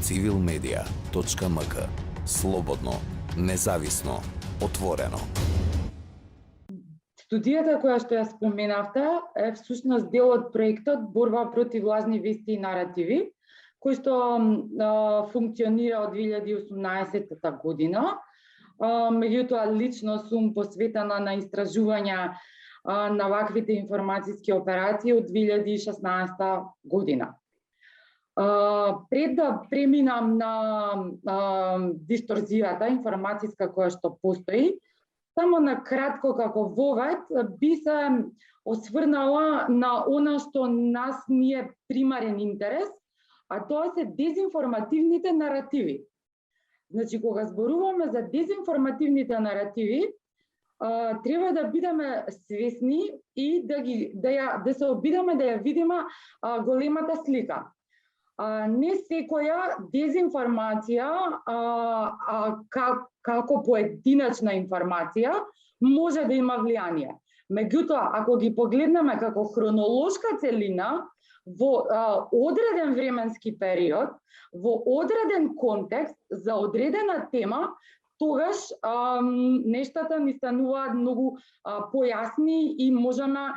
civilmedia.mk. Слободно, независно, отворено. Студијата која што ја споменавте е всушност дел од проектот Борба против лажни вести и наративи, кој што функционира од 2018 година. Меѓутоа, лично сум посветена на истражување на ваквите информацијски операции од 2016 година. Пред да преминам на дисторзијата информацијска која што постои, само на кратко како вовед би се осврнала на она што нас ни е примарен интерес, а тоа се дезинформативните наративи. Значи, кога зборуваме за дезинформативните наративи, треба да бидеме свесни и да се обидеме да ја видиме големата слика. Не секоја дезинформација како поединачна информација може да има влијание. Меѓутоа, ако ги погледнеме како хронолошка целина, во одреден временски период, во одреден контекст, за одредена тема, тогаш нештата ни стануваат многу појасни и можеме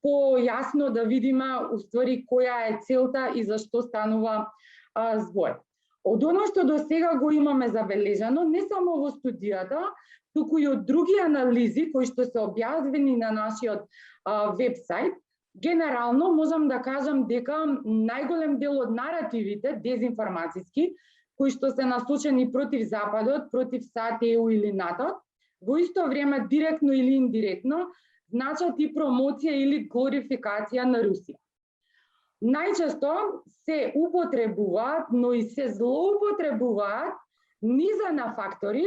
појасно да видиме уствари која е целта и зашто станува збор. Од оно што до сега го имаме забележано, не само во студијата, туку и од други анализи кои што се објавени на нашиот вебсайт, генерално можам да кажам дека најголем дел од наративите дезинформацијски, кои што се насочени против Западот, против САД, ЕУ или НАТО, во исто време директно или индиректно значат и промоција или глорификација на Русија. Најчесто се употребуваат, но и се злоупотребуваат низа на фактори,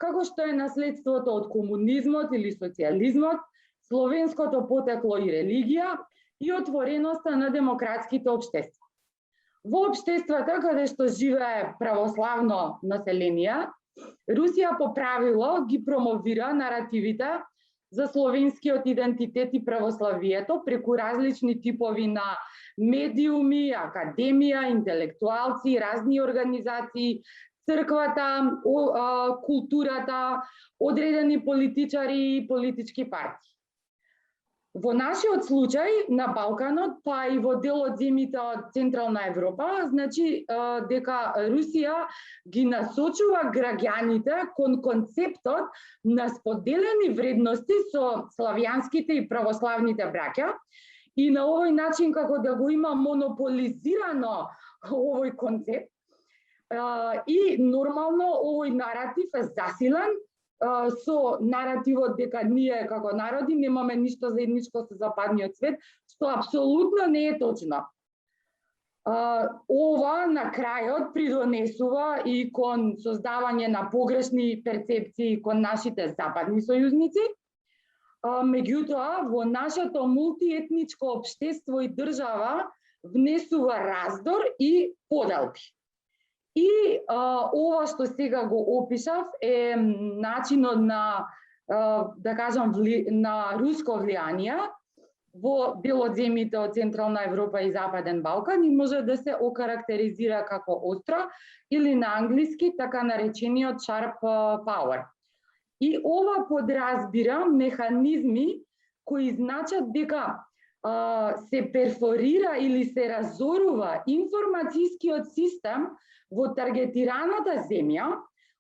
како што е наследството од комунизмот или социјализмот, словенското потекло и религија и отвореноста на демократските општества. Во општествата каде што живее православно население, Русија по правило ги промовира наративите за словенскиот идентитет и православието преку различни типови на медиуми, академија, интелектуалци, разни организации, црквата, културата, одредени политичари и политички партии. Во нашиот случај на Балканот, па и во дел од земјите од Централна Европа, значи дека Русија ги насочува граѓаните кон концептот на споделени вредности со славјанските и православните браќа и на овој начин како да го има монополизирано овој концепт и нормално овој наратив е засилен со наративот дека ние како народи немаме ништо заедничко со западниот свет, што апсолутно не е точно. Ова на крајот придонесува и кон создавање на погрешни перцепции кон нашите западни сојузници, меѓутоа во нашето мултиетничко општество и држава внесува раздор и поделби. И ова што сега го опишав е начинот на, да кажам, на руско влијание во дел од земјите од Централна Европа и Западен Балкан и може да се окарактеризира како остро или на англиски така наречениот sharp power. И ова подразбира механизми кои значат дека се перфорира или се разорува информацијскиот систем во таргетираната земја,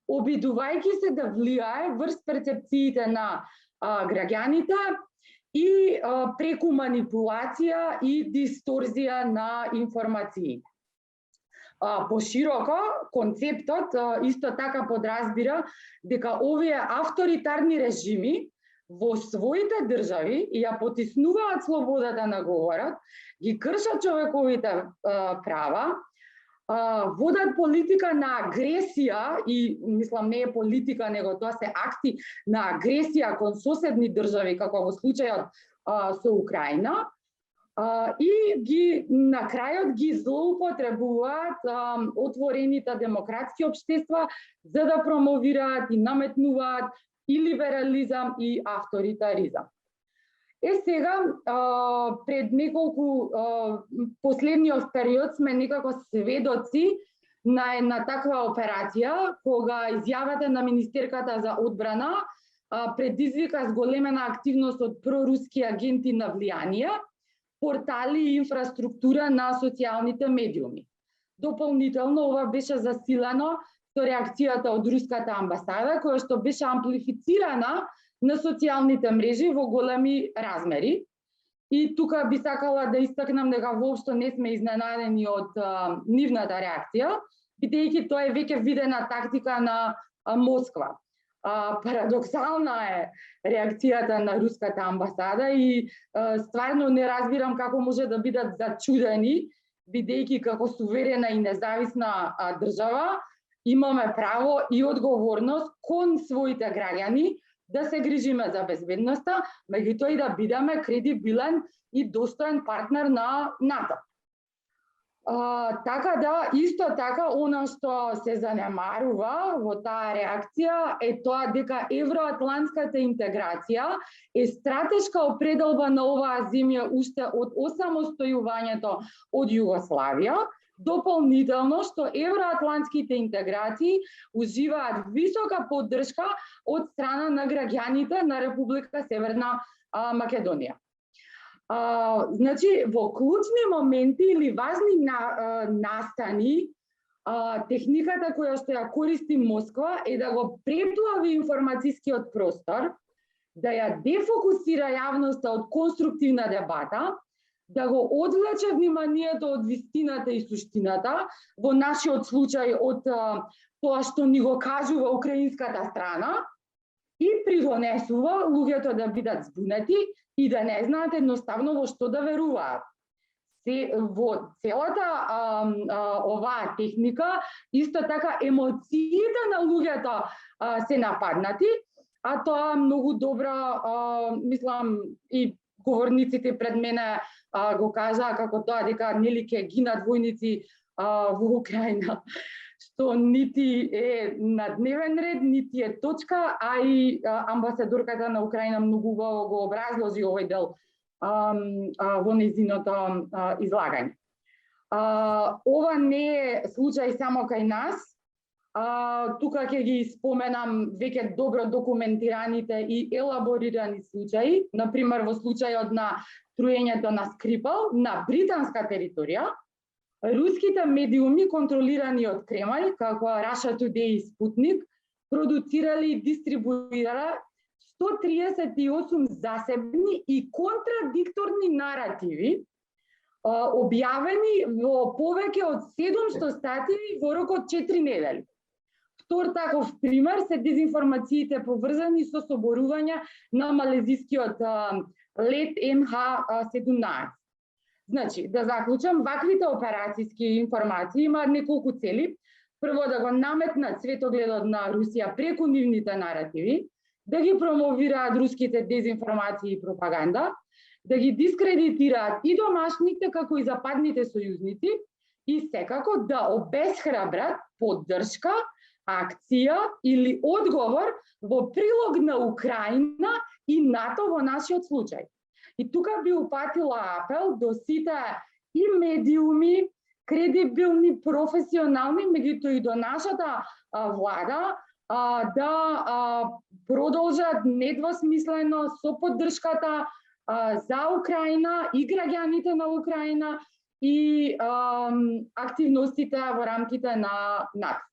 обидувајќи се да влијае врз перцепциите на граѓаните и преку манипулација и дисторзија на информациите. Пошироко, концептот исто така подразбира дека овие авторитарни режими во своите држави ја потиснуваат слободата на говорот, ги кршат човековите права, водат политика на агресија и, мислам, не е политика, него тоа се акти на агресија кон соседни држави, како во случајот со Украина, и на крајот ги злоупотребуваат отворените демократски општества за да промовираат и наметнуваат и либерализам и авторитаризам. Сега, пред неколку последниот период сме некако сведоци на една таква операција, кога изјавата на Министерката за одбрана предизвика зголемена активност од проруски агенти на влијание, портали и инфраструктура на социјалните медиуми. Дополнително, ова беше засилено со реакцијата од руската амбасада, која што беше амплифицирана на социјалните мрежи во големи размери. И тука би сакала да истакнам дека воопшто не сме изненадени од нивната реакција, бидејќи тоа е веќе видена тактика на Москва. Парадоксална е реакцијата на руската амбасада и стварно не разбирам како може да бидат зачудени, бидејќи како суверена и независна држава имаме право и одговорност кон своите граѓани да се грижиме за безбедноста, меѓутоа и да бидеме кредибилен и достоен партнер на НАТО. Така да, исто така, она што се занемарува во таа реакција е тоа дека евроатлантската интеграција е стратешка определба на оваа земја уште од осамостојувањето од Југославија, дополнително што евроатлантските интеграции уживаат висока поддршка од страна на граѓаните на Република Северна Македонија. Значи, во клучни моменти или важни настани, техниката која што ја користи Москва е да го преплави информацијскиот простор, да ја дефокусира јавноста од конструктивна дебата, да го одвлече вниманието од вистината и суштината, во нашиот случај од тоа што ни го кажува украинската страна, и придонесува луѓето да бидат збунети и да не знаат едноставно во што да веруваат. Во целата оваа техника, исто така емоциите на луѓето се нападнати, а тоа многу добро, мислам, и говорниците пред мене го кажаа како тоа дека нели ќе гинат војници во Украина, што нити е на дневен ред, нити е точка, а и амбасадорката на Украина многу убаво го образложи овој дел во нејзиното излагање. Ова не е случај само кај нас. Тука ќе ги споменам веќе добро документираните и елаборирани случаи, например во случајот на труењето на Скрипал на британска територија. Руските медиуми контролирани од Кремљ, како Russia Today и Спутник, продуцирали и дистрибуирале 138 засебни и контрадикторни наративи, објавени во повеќе од 700 статии во рок од 4 недели. Втор таков пример се дезинформациите поврзани со соборување на малезискиот лет МХ-17. Значи, да заклучам, ваквите операцијски информации имаат неколку цели. Прво, да го наметнат светогледот на Русија преку нивните наративи, да ги промовираат руските дезинформации и пропаганда, да ги дискредитираат и домашните, како и западните сојузници, и секако да обесхрабрат поддршка, акција или одговор во прилог на Украина и НАТО во нашиот случај. И тука би упатила апел до сите и медиуми, кредибилни, професионални, меѓутоа и до нашата влада, да продолжат недвосмислено со поддршката за Украина и граѓаните на Украина и активностите во рамките на НАТО.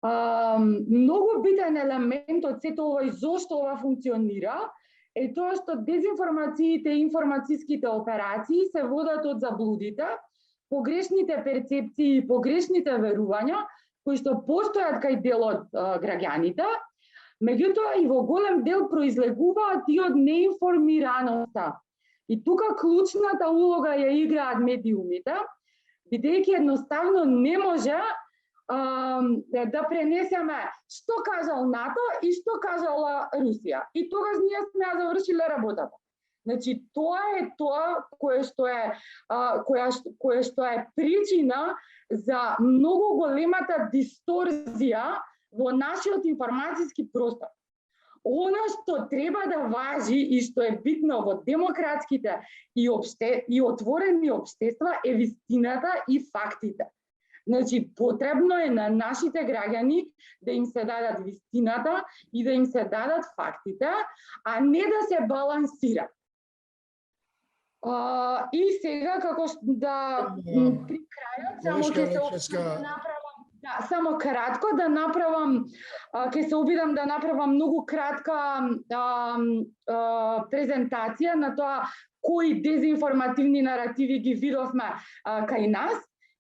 Многу битен елемент од сето ова и зошто ова функционира е тоа што дезинформациите и информацијските операции се водат од заблудите, погрешните перцепции и погрешните верувања кои што постојат кај дел од граѓаните, меѓутоа и во голем дел произлегуваат и од неинформираноста. И тука клучната улога ја играат медиумите, бидејќи едноставно не може да пренесеме што кажал НАТО и што кажала Русија. И тогаш ние сме ја завршиле работата. Значи, тоа е тоа кое што е причина за многу големата дисторзија во нашиот информацијски простор. Она што треба да важи и што е битно во демократските и отворени општества е вистината и фактите. Значи, потребно е на нашите граѓани да им се дадат вистината и да им се дадат фактите, а не да се балансира. И сега, како да при крајот, само ќе се опитам да направам, само кратко да направам, ќе се обидам да направам многу кратка презентација на тоа кои дезинформативни наративи ги видовме кај нас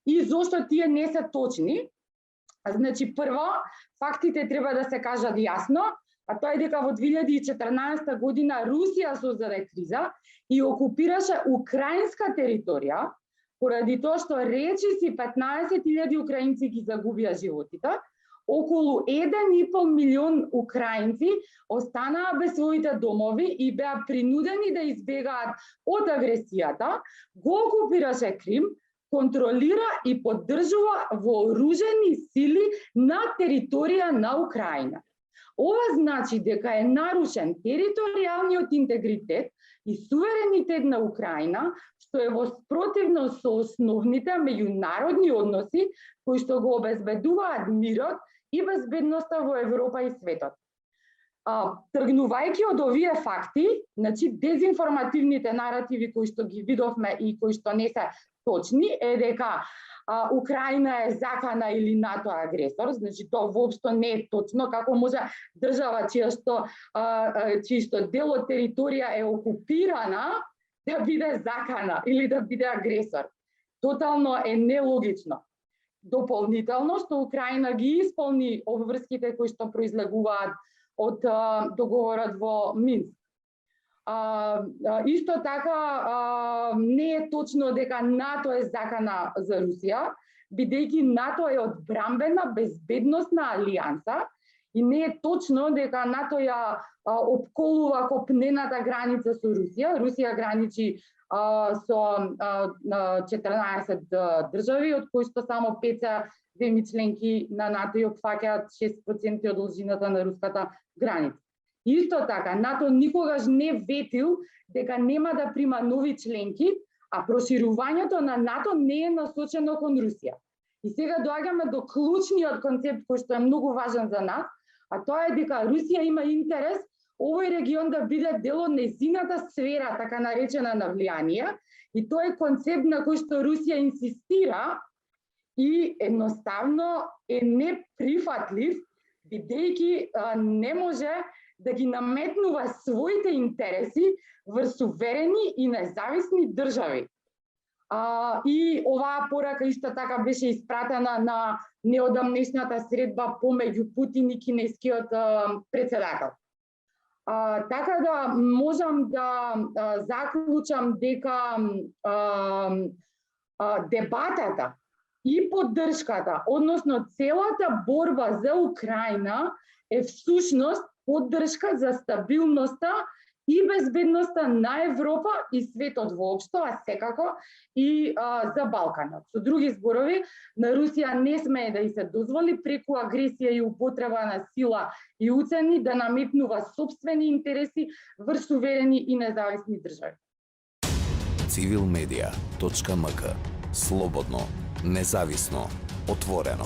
и зошто тие не се точни. Значи, прво, фактите треба да се кажат јасно, а тоа е дека во 2014 година Русија создаде криза и окупираше украинска територија, поради тоа што речиси 15.000 украинци ги загубија животите, околу 1,5 милион украинци останаа без своите домови и беа принудени да избегаат од агресијата, го окупираше Крим, контролира и поддржува вооружени сили на територија на Украина. Ова значи дека е нарушен територијалниот интегритет и суверенитет на Украина, што е во спротивно со основните меѓународни односи кои што го обезбедуваат мирот и безбедноста во Европа и светот. Тргнувајќи од овие факти, значи дезинформативните наративи кои што ги видовме и кои што не се точни, е дека Украина е закана или НАТО е агресор, значи тоа воопшто не е точно, како може држава чија што дел од територија е окупирана да биде закана или да биде агресор. Тотално е нелогично. Дополнително што Украина ги исполни обврските кои што произлегуваат од договорот во Минск. Исто така не е точно дека НАТО е закана за Русија, бидејќи НАТО е одбрамбена безбедносна алијанса и не е точно дека НАТО ја опколува копнената граница со Русија. Русија граничи со 14 држави, од кои што само 5 се земји членки на НАТО и опфаќаат 6% од должината на руската граница. Исто така, НАТО никогаш не ветил дека нема да прима нови членки, а проширувањето на НАТО не е насочено кон Русија. И сега доаѓаме до клучниот концепт кој што е многу важен за нас, а тоа е дека Русија има интерес овој регион да биде дел од нејзината сфера, така наречена на влијание, и тоа е концепт на кој што Русија инсистира и едноставно е неприфатлив, бидејќи не може да ги наметнува своите интереси врз суверени и независни држави. И оваа порака исто така беше испратена на неодамнешната средба помеѓу Путин и кинескиот претседател. Така да можам да заклучам дека дебатата и поддршката, односно целата борба за Украина е всушност поддршка за стабилноста и безбедноста на Европа и светот воопшто, а секако и за Балканот. Со други зборови, на Русија не смее да и се дозволи преку агресија и употреба на сила и уцени да наметнува сопствени интереси врз суверени и независни држави. Civilmedia.mk. Слободно, независно, отворено.